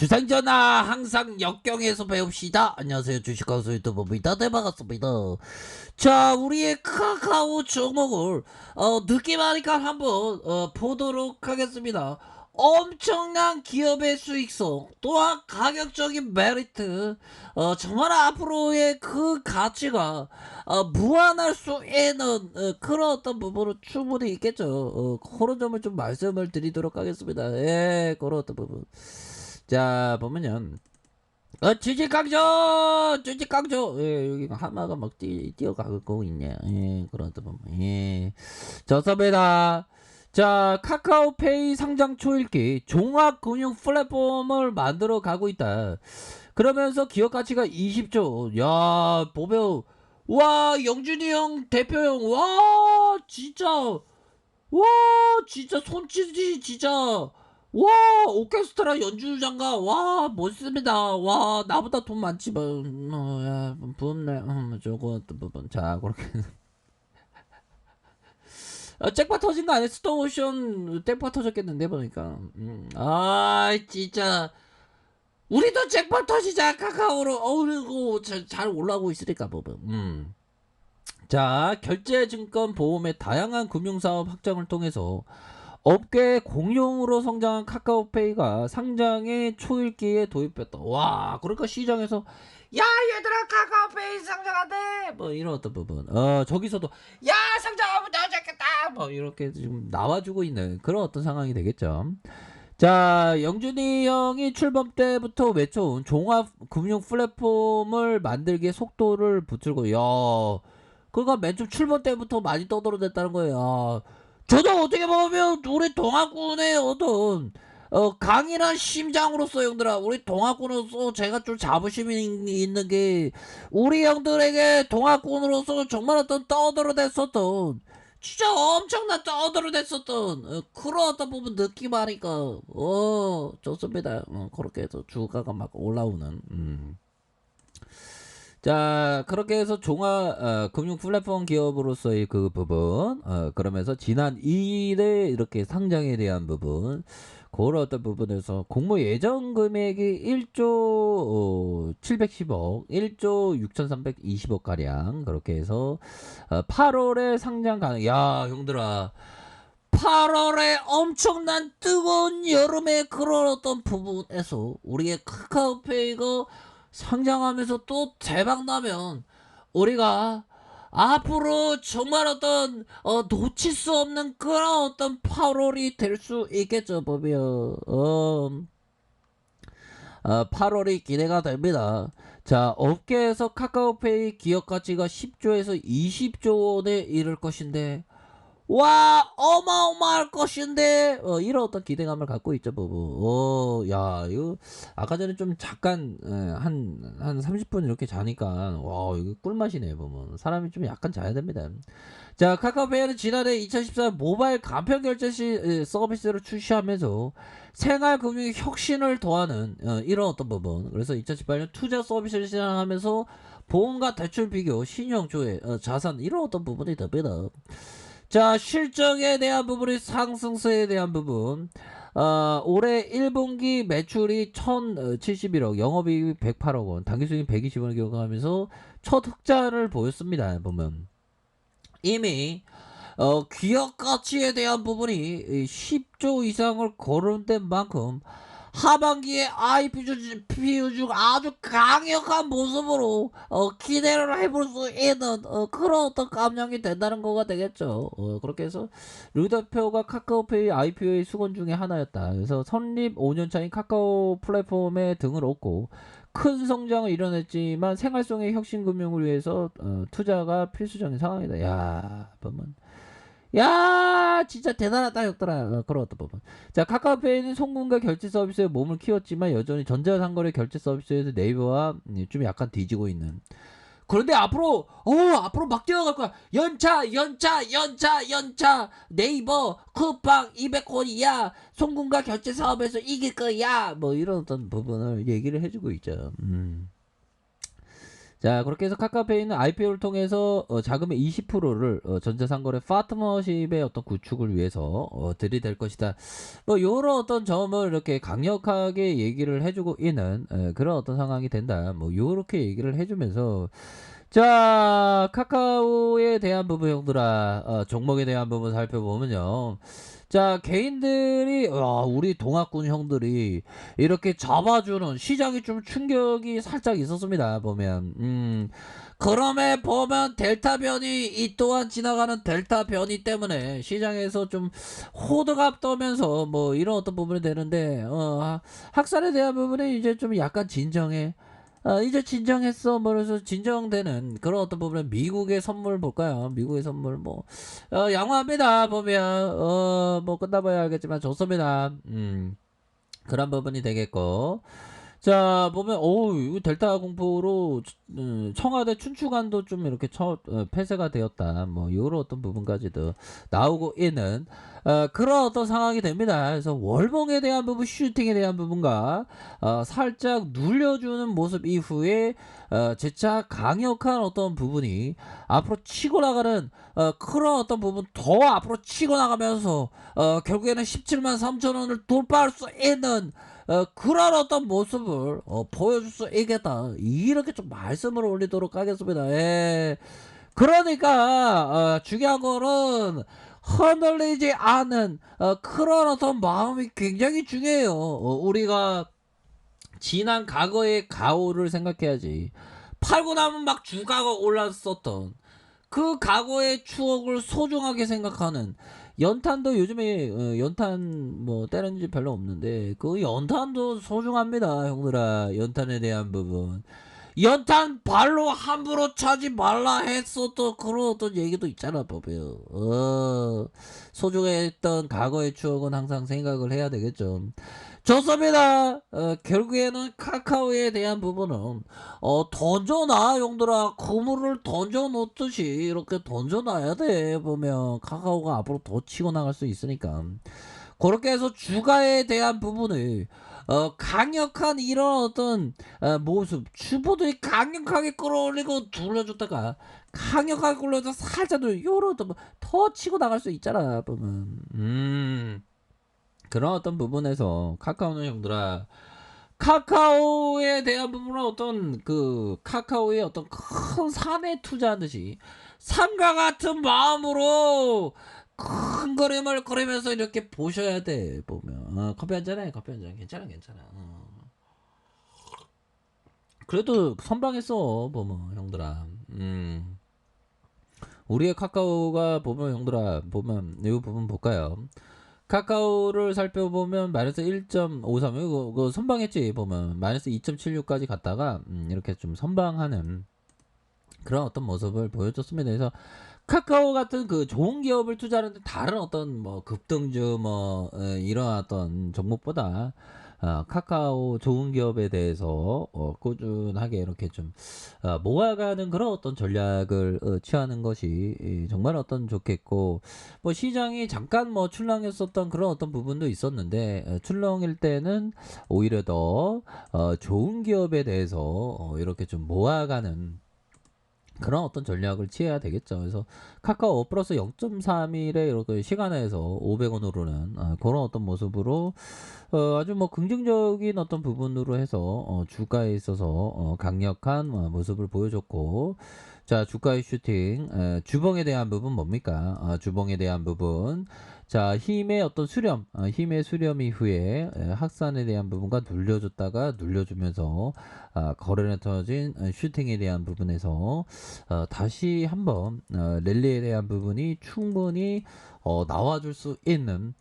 주상전하 항상 역경에서 배웁시다. 안녕하세요, 주식가수 유튜버입니다. 네, 반갑습니다. 자, 우리의 카카오 종목을 느낌하니까 한번 보도록 하겠습니다. 엄청난 기업의 수익성, 또한 가격적인 메리트, 정말 앞으로의 그 가치가 무한할 수 있는 그런 어떤 부분은 충분히 있겠죠. 그런 점을 좀 말씀을 드리도록 하겠습니다. 예, 그런 어떤 부분. 자, 보면요. 주식강조! 예, 여기 하마가 막 뛰어가고 있네. 예, 그러다 보면. 예. 좋습니다. 자, 카카오페이 상장 초일기 종합금융 플랫폼을 만들어 가고 있다. 그러면서 기업 가치가 20조. 야, 보면, 와, 영준이 형, 대표 형, 와, 진짜, 와, 진짜 손짓이 진짜. 와, 오케스트라 연주장가. 와, 멋있습니다. 와, 나보다 돈 많지만. 야, 부럽네. 저거 또 부분. 자, 그렇게. 잭팟 터진 거 아니야? 스톱모션 잭팟 터졌겠는데 보니까. 진짜. 우리도 잭팟 터지자. 카카오로. 그리고 잘 올라오고 있으니까 부분. 자, 결제증권 보험의 다양한 금융사업 확장을 통해서 업계 공용으로 성장한 카카오페이가 상장의 초일기에 도입했다. 와, 그러니까 시장에서 야, 얘들아, 카카오페이 상장한대. 뭐 이런 어떤 부분. 저기서도 야, 상장하면 더 좋겠다. 뭐 이렇게 지금 나와주고 있는 그런 어떤 상황이 되겠죠. 자, 영준이 형이 출범 때부터 외쳐온 종합 금융 플랫폼을 만들기에 속도를 붙들고, 야, 그러니까 맨 처음 출범 때부터 많이 떠들어댔다는 거예요. 저도 어떻게 보면 우리 동학군의 어떤 강인한 심장으로서 형들아, 우리 동학군으로서 제가 좀 자부심이 있는 게 우리 형들에게 동학군으로서 정말 어떤 떠들어댔었던 진짜 엄청난 떠들어댔었던 그런 어떤 부분 느낌하니까 좋습니다. 그렇게 해서 주가가 막 올라오는 자, 그렇게 해서 금융 플랫폼 기업으로서의 그 부분, 그러면서 지난 2일에 이렇게 상장에 대한 부분, 그런 어떤 부분에서 공모 예정 금액이 1조 710억, 1조 6320억 가량, 그렇게 해서 8월에 상장 가능. 야, 형들아. 8월에 엄청난 뜨거운 여름의 그런 어떤 부분에서 우리의 카카오페이가 상장하면서 또 대박 나면 우리가 앞으로 정말 어떤 놓칠 수 없는 그런 어떤 8월이 될 수 있겠죠, 보면 8월이 기대가 됩니다. 자, 업계에서 카카오페이 기업 가치가 10조에서 20조 원에 이를 것인데 와, 어마어마할 것인데 이런 어떤 기대감을 갖고 있죠, 부부. 야, 이거 아까 전에 좀 잠깐 한 30분 이렇게 자니까 와, 이거 꿀맛이네, 보면. 사람이 좀 약간 자야 됩니다. 자, 카카오페이는 지난해 2014년 모바일 간편 결제 서비스를 출시하면서 생활금융 혁신을 더하는 이런 어떤 부분. 그래서 2018년 투자 서비스를 시작하면서 보험과 대출 비교, 신용 조회, 자산 이런 어떤 부분이 됩니다. 자, 실적에 대한 부분이 상승세에 대한 부분. 올해 1분기 매출이 1071억, 영업이익이 108억 원, 당기수익 120원을 기록하면서 첫 흑자를 보였습니다. 보면 이미 기업 가치에 대한 부분이 10조 이상을 거론된 만큼 하반기에 IPO 중 아주 강력한 모습으로 기대를 해볼 수 있는 그런 어떤 감량이 된다는 거가 되겠죠. 그렇게 해서 류 대표가 카카오페이 IPO의 수건 중에 하나였다. 그래서 설립 5년차인 카카오 플랫폼에 등을 얻고 큰 성장을 이뤄냈지만 생활성의 혁신금융을 위해서 투자가 필수적인 상황이다. 야, 보면 야, 진짜 대단하다 형들아. 그런 어떤 부분. 자, 카카오페이는 송금과 결제 서비스에 몸을 키웠지만 여전히 전자상거래 결제 서비스에서 네이버와 좀 약간 뒤지고 있는. 그런데 앞으로 막 뛰어갈 거야. 연차. 네이버 쿠팡 200원이야. 송금과 결제 사업에서 이길 거야. 뭐 이런 어떤 부분을 얘기를 해주고 있죠. 자, 그렇게 해서 카카오페이는 IPO를 통해서 자금의 20%를 전자상거래 파트너십의 어떤 구축을 위해서 들이댈 것이다. 뭐 요런 어떤 점을 이렇게 강력하게 얘기를 해주고 있는 그런 어떤 상황이 된다. 뭐 요렇게 얘기를 해주면서 자, 카카오에 대한 부분 형들아, 종목에 대한 부분 살펴보면요. 자, 개인들이, 우리 동학군 형들이 이렇게 잡아주는 시장이 좀 충격이 살짝 있었습니다. 보면, 그럼에 보면 델타 변이, 이 또한 지나가는 델타 변이 때문에 시장에서 좀 호드갑 떠면서 뭐 이런 어떤 부분이 되는데, 학살에 대한 부분이 이제 좀 약간 진정해. 이제 진정했어. 뭐, 그래서 진정되는 그런 어떤 부분은 미국의 선물 볼까요? 미국의 선물, 뭐, 양호합니다. 보면, 뭐, 끝나봐야 알겠지만 좋습니다. 그런 부분이 되겠고. 자, 보면, 이거 델타 공포로, 청와대 춘추관도 좀 이렇게 폐쇄가 되었다. 뭐, 요런 어떤 부분까지도 나오고 있는, 그런 어떤 상황이 됩니다. 그래서 월봉에 대한 부분, 슈팅에 대한 부분과, 살짝 눌려주는 모습 이후에, 재차 강력한 어떤 부분이 앞으로 치고 나가는, 그런 어떤 부분 더 앞으로 치고 나가면서, 결국에는 17만 3천 원을 돌파할 수 있는, 그런 어떤 모습을 보여줄 수 있겠다. 이렇게 좀 말씀을 올리도록 하겠습니다. 예. 그러니까 중요한 거는 흔들리지 않은 그런 어떤 마음이 굉장히 중요해요. 우리가 지난 과거의 가오를 생각해야지. 팔고 나면 막 주가가 올랐었던 그 과거의 추억을 소중하게 생각하는 연탄도 요즘에 연탄 뭐 때리는 집 별로 없는데 그 연탄도 소중합니다 형들아. 연탄에 대한 부분, 연탄 발로 함부로 차지 말라 했었던 그런 어떤 얘기도 있잖아 보면. 소중했던 과거의 추억은 항상 생각을 해야 되겠죠. 좋습니다. 결국에는 카카오에 대한 부분은 던져놔 용들아. 그물을 던져놓듯이 이렇게 던져놔야 돼. 보면 카카오가 앞으로 더 치고 나갈 수 있으니까. 그렇게 해서 주가에 대한 부분을 강력한 이런 어떤 모습, 주보들이 강력하게 끌어올리고 둘러줬다가 강력하게 끌어올려서 살짝 요런 더 치고 나갈 수 있잖아 보면. 그런 어떤 부분에서 카카오는 형들아, 카카오에 대한 부분은 어떤 그 카카오의 어떤 큰 산에 투자한 듯이 산과 같은 마음으로 큰 그림을 그리면서 이렇게 보셔야 돼 보면. 커피 한 잔해. 커피 한 잔. 괜찮아 괜찮아. 그래도 선방했어 보면 형들아. 우리의 카카오가 보면 형들아, 보면 이 부분 볼까요? 카카오를 살펴보면 마이너스 1.53, 이거 선방했지 보면 마이너스 2.76까지 갔다가 이렇게 좀 선방하는 그런 어떤 모습을 보여줬습니다. 그래서 카카오 같은 그 좋은 기업을 투자하는데 다른 어떤 뭐 급등주 뭐 이런 어떤 종목보다 카카오 좋은 기업에 대해서 꾸준하게 이렇게 좀 모아가는 그런 어떤 전략을 취하는 것이 정말 어떤 좋겠고, 뭐 시장이 잠깐 뭐 출렁했었던 그런 어떤 부분도 있었는데 출렁일 때는 오히려 더 좋은 기업에 대해서 이렇게 좀 모아가는 그런 어떤 전략을 취해야 되겠죠. 그래서 카카오 플러스 0.31의 이렇게 시간에서 500원으로는 그런 어떤 모습으로 아주 뭐 긍정적인 어떤 부분으로 해서 주가에 있어서 강력한 모습을 보여줬고, 자, 주가의 슈팅, 주봉에 대한 부분 뭡니까? 주봉에 대한 부분, 자, 힘의 어떤 수렴, 힘의 수렴 이후에 확산에 대한 부분과 눌려줬다가 눌려주면서 거래에 터진 슈팅에 대한 부분에서 다시 한번 랠리에 대한 부분이 충분히 나와줄 수 있는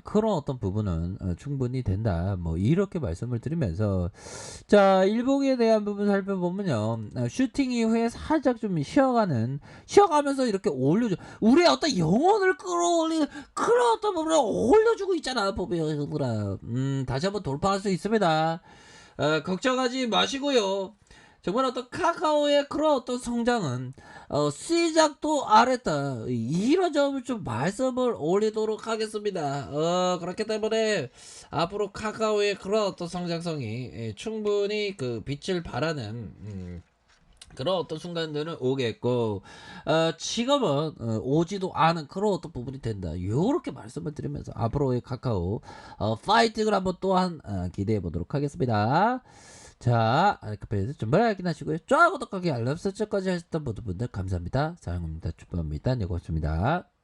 그런 어떤 부분은 충분히 된다. 뭐 이렇게 말씀을 드리면서, 자, 일봉에 대한 부분 살펴보면요, 슈팅 이후에 살짝 좀 쉬어가면서 이렇게 올려줘. 우리의 어떤 영혼을 끌어올리는 그런 어떤 부분을 올려주고 있잖아 보면 형들아. 다시 한번 돌파할 수 있습니다. 걱정하지 마시고요. 정말 어떤 카카오의 그런 어떤 성장은 시작도 안 했다. 이런 점을 좀 말씀을 올리도록 하겠습니다. 그렇기 때문에 앞으로 카카오의 그런 어떤 성장성이 충분히 그 빛을 발하는 그런 어떤 순간들은 오겠고 지금은 오지도 않은 그런 어떤 부분이 된다. 요렇게 말씀을 드리면서 앞으로의 카카오 파이팅을 한번 또한 기대해 보도록 하겠습니다. 자, 아이카페에서 정말 확인하시고요. 좋아요, 구독하기, 알람 설정까지 하셨던 모든 분들 감사합니다. 사랑합니다. 축복합니다. 네, 고맙습니다.